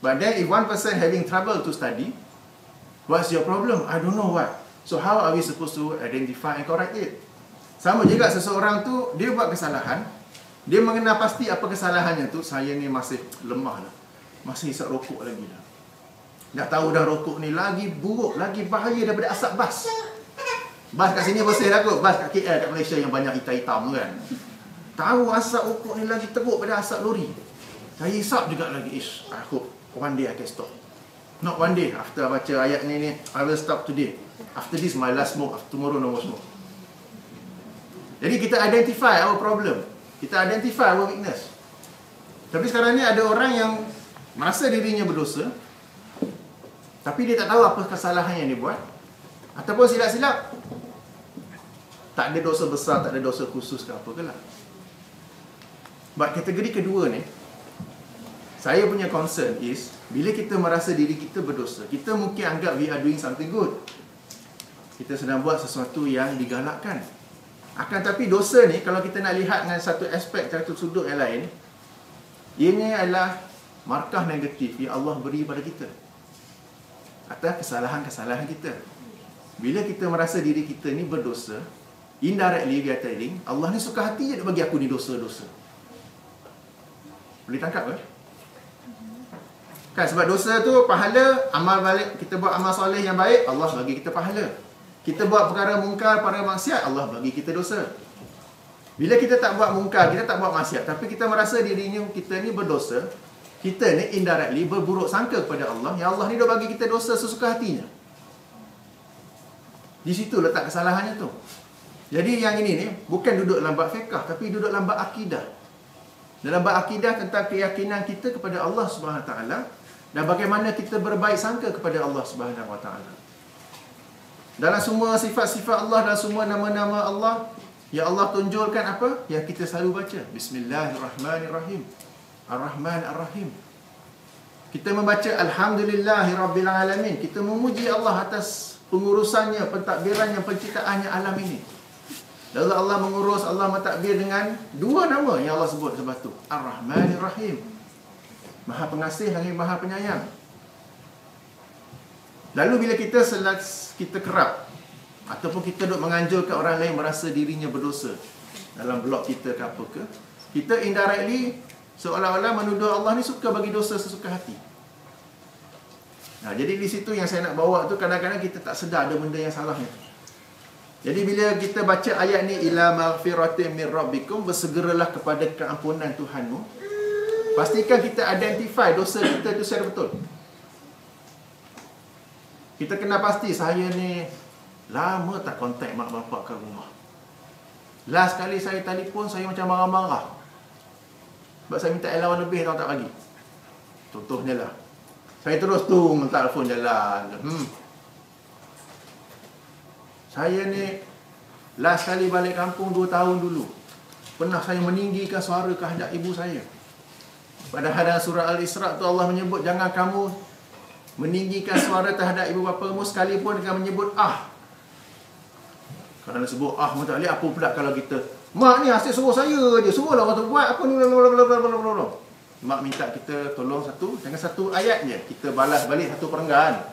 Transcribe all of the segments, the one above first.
But then if one person having trouble to study, what's your problem? I don't know what. So how are we supposed to identify and correct it? Sama juga seseorang tu, dia buat kesalahan, dia mengenal pasti apa kesalahannya tu. Saya ni masih lemah lah, masih hisap rokok lagi lah. Dah tahu dah rokok ni lagi buruk, lagi bahaya daripada asap bas. Bas kat sini bersih lah kot. Bas kat KL, kat Malaysia yang banyak hitam-hitam tu kan. Tahu asap rokok ni lagi teruk pada asap lori. Saya hisap juga lagi. I hope one day I can stop. Not one day. After baca ayat ni, I will stop today. After this, my last smoke. After tomorrow, no more smoke. Jadi kita identify our problem. Kita identify our weakness. Tapi sekarang ni ada orang yang merasa dirinya berdosa, tapi dia tak tahu apa kesalahan yang dia buat. Ataupun silap-silap, tak ada dosa besar, tak ada dosa khusus ke apa ke lah. But kategori kedua ni, saya punya concern is, bila kita merasa diri kita berdosa, kita mungkin anggap we are doing something good. Kita sedang buat sesuatu yang digalakkan. Akan tapi dosa ni, kalau kita nak lihat dengan satu aspek, satu sudut yang lain, ini adalah markah negatif yang Allah beri pada kita atas kesalahan-kesalahan kita. Bila kita merasa diri kita ni berdosa, indirectly we are telling, Allah ni suka hati je dia bagi aku ni dosa-dosa. Boleh tangkap ke? Kan sebab dosa tu pahala, amal balik, kita buat amal soleh yang baik, Allah bagi kita pahala. Kita buat perkara mungkar, perkara maksiat, Allah bagi kita dosa. Bila kita tak buat mungkar, kita tak buat maksiat, tapi kita merasa dirinya kita ni berdosa, kita ni indirectly berburuk sangka kepada Allah, yang Allah ni dah bagi kita dosa sesuka hatinya. Di situ letak kesalahannya tu. Jadi yang ini ni bukan duduk dalam bab fiqh, tapi duduk dalam bab akidah. Dalam bab akidah tentang keyakinan kita kepada Allah Subhanahu Wa Taala dan bagaimana kita berbaik sangka kepada Allah Subhanahu Wa Taala. Dalam semua sifat-sifat Allah dan semua nama-nama Allah, ya Allah tunjulkan apa? Yang kita selalu baca. Bismillahirrahmanirrahim. Ar-Rahman Ar-Rahim. Kita membaca Alhamdulillahirrabbilalamin. Kita memuji Allah atas pengurusannya, pentadbirannya, penciptaannya alam ini. Lalu Allah mengurus, Allah mentadbir dengan dua nama yang Allah sebut sebab tu. Ar-Rahman Ar-Rahim. Maha pengasih lagi Maha penyayang. Lalu bila kita kerap ataupun kita duk menganjurkan orang lain merasa dirinya berdosa dalam blog kita ke apa ke, kita indirectly seolah-olah menuduh Allah ni suka bagi dosa sesuka hati. Nah, jadi di situ yang saya nak bawa tu, kadang-kadang kita tak sedar ada benda yang salahnya. Jadi bila kita baca ayat ni, ila maghfiratin min rabbikum, bersegeralah kepada keampunan Tuhanmu, pastikan kita identify dosa kita tu secara betul. Kita kena pasti, saya ni lama tak kontak mak bapak kat rumah. Last kali saya telefon, saya macam marah-marah sebab saya minta allowance lebih, tak bagi. Contohnya lah, saya terus tu minta telefon jalan. Saya ni last kali balik kampung 2 tahun dulu, pernah saya meninggikan suara kehadap ibu saya. Padahal dalam surah Al-Isra tu Allah menyebut, jangan kamu meninggikan suara terhadap ibu bapamu sekalipun dengan menyebut ah. Kalau nak sebut ah pun tak boleh, apa pula kalau kita, mak ni asyik suruh saya je, suruhlah orang tu buat apa ni, blablabla. Mak minta kita tolong dengan satu ayat je, kita balas balik satu perenggan.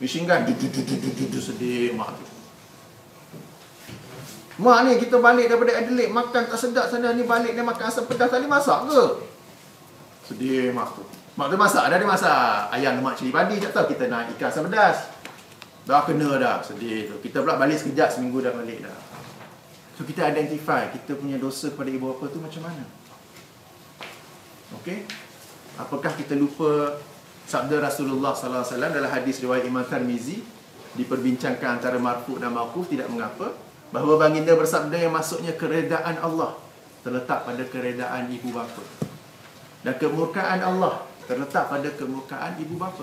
Misingkan sedih mak tu. Mak ni kita balik daripada Adelaide, makan tak sedap sana ni, balik dia makan asam pedas, tadi masak ke? Sedih mak tu. Mak tu masak, dah dia masak ayam lemak cili padi, tak tahu kita nak ikan asam pedas. Dah kena dah, sedih tu. Kita pula balik sekejap, seminggu dah balik dah. So kita identify kita punya dosa kepada ibu bapa tu macam mana. Okey? Apakah kita lupa sabda Rasulullah sallallahu alaihi wasallam dalam hadis riwayat Imam Tirmizi, diperbincangkan antara marfu' dan mauquf, tidak mengapa, bahawa baginda bersabda yang maksudnya keredaan Allah terletak pada keredaan ibu bapa, dan kemurkaan Allah terletak pada kemurkaan ibu bapa.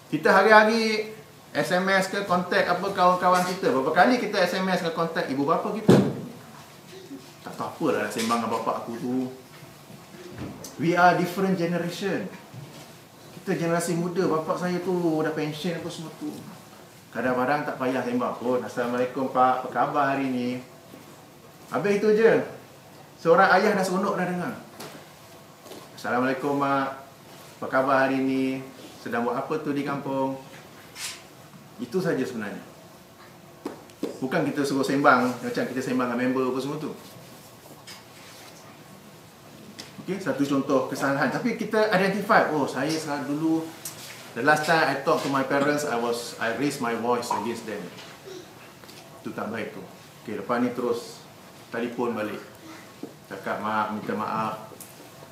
Kita hari-hari SMS ke kontak apa kawan-kawan kita, berapa kali kita SMS ke kontak ibu bapa kita? Tak tahu apalah sembang dengan bapak aku tu. We are different generation. Kita generasi muda, bapak saya tu dah pension apa semua tu. Kadang-kadang tak payah sembang pun. Assalamualaikum pak, apa khabar hari ni? Habis itu je. Seorang ayah dah seronok dah dengar. Assalamualaikum mak, apa khabar hari ni? Sedang buat apa tu di kampung? Itu saja sebenarnya. Bukan kita suruh sembang macam kita sembang dengan member apa semua tu. Okay, satu contoh kesalahan. Tapi kita identify, oh saya salah dulu. The last time I talk to my parents, I raised my voice against them. Itu tak baik tu. Okay, lepas ni terus telefon balik. Cakap mak, minta maaf.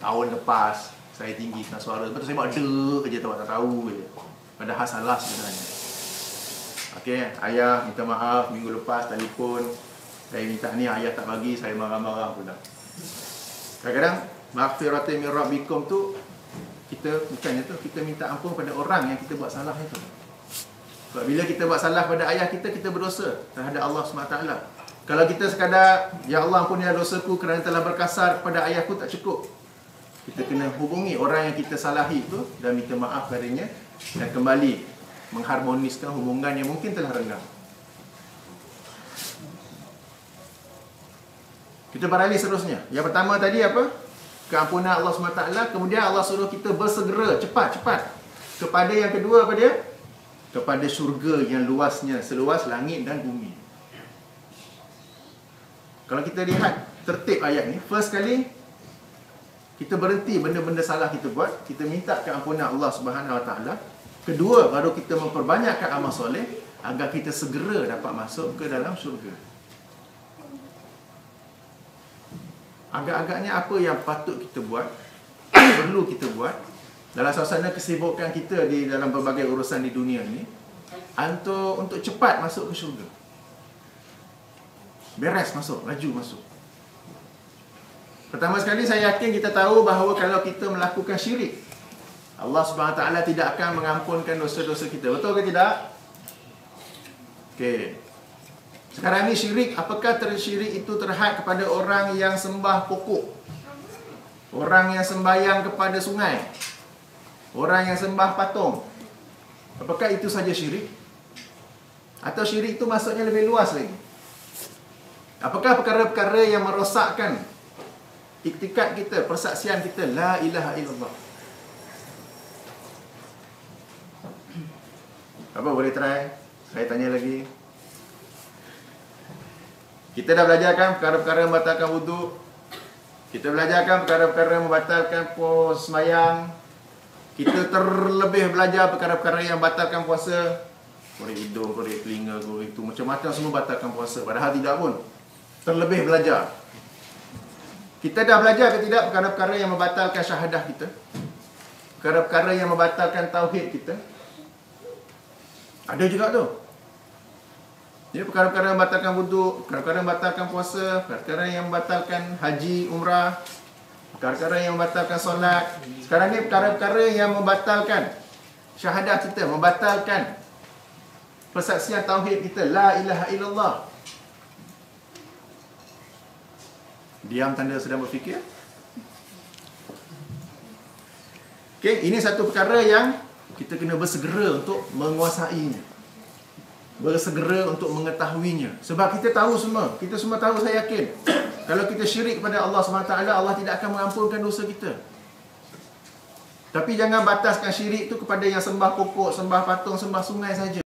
Tahun lepas saya tinggikan suara. Lepas tu saya buat dek je, tak tahu je. Padahal salah sebenarnya. Okay, ayah minta maaf minggu lepas telefon. Saya minta ni, ayah tak bagi, saya marah-marah pula. Kadang-kadang maghfiratan min rabbikum tu kita bukannya tu kita minta ampun pada orang yang kita buat salah itu. Sebab bila kita buat salah pada ayah kita, kita berdosa terhadap Allah SWT. Kalau kita sekadar, ya Allah ampunilah dosaku kerana telah berkasar kepada ayahku, tak cukup. Kita kena hubungi orang yang kita salahi itu dan minta maaf padanya dan kembali mengharmoniskan hubungan yang mungkin telah renggang. Kita beralih seterusnya. Yang pertama tadi apa? Keampunan Allah SWT. Kemudian Allah suruh kita bersegera, cepat-cepat. Kepada yang kedua apa dia? Kepada syurga yang luasnya, seluas langit dan bumi. Kalau kita lihat tertib ayat ni, first kali kita berhenti benda-benda salah kita buat, kita minta keampunan Allah SWT. Kedua, baru kita memperbanyakkan amal soleh agar kita segera dapat masuk ke dalam syurga. Agak-agaknya apa yang patut kita buat, perlu kita buat dalam suasana kesibukan kita di dalam berbagai urusan di dunia ni, untuk cepat masuk ke syurga. Beres masuk, laju masuk. Pertama sekali saya yakin kita tahu bahawa kalau kita melakukan syirik, Allah SWT tidak akan mengampunkan dosa-dosa kita. Betul ke tidak? Okey. Sekarang ni syirik, apakah syirik itu terhad kepada orang yang sembah pokok? Orang yang sembahyang kepada sungai? Orang yang sembah patung? Apakah itu saja syirik? Atau syirik itu maksudnya lebih luas lagi? Apakah perkara-perkara yang merosakkan iktikad kita, persaksian kita, la ilaha illallah? Apa boleh try? Saya tanya lagi. Kita dah belajarkan perkara-perkara membatalkan wuduk. Kita belajarkan perkara-perkara membatalkan sembahyang. Kita terlebih belajar perkara-perkara yang batalkan puasa. Korek hidung, korek telinga, korek itu, macam-macam semua batalkan puasa. Padahal tidak pun. Terlebih belajar. Kita dah belajar ke tidak perkara-perkara yang membatalkan syahadah kita? Perkara-perkara yang membatalkan tauhid kita? Ada juga tu. Jadi perkara-perkara yang membatalkan wuduk, perkara-perkara yang membatalkan puasa, perkara-perkara yang membatalkan haji, umrah, perkara-perkara yang membatalkan solat. Sekarang ni perkara-perkara yang membatalkan syahadah kita, membatalkan persaksian tauhid kita, la ilaha illallah. Diam tanda sedang berfikir. Okey, ini satu perkara yang kita kena bersegera untuk menguasainya. Bersegera untuk mengetahuinya. Sebab kita tahu semua. Kita semua tahu, saya yakin. Kalau kita syirik kepada Allah SWT, Allah tidak akan mengampunkan dosa kita. Tapi jangan bataskan syirik itu kepada yang sembah pokok, sembah patung, sembah sungai saja.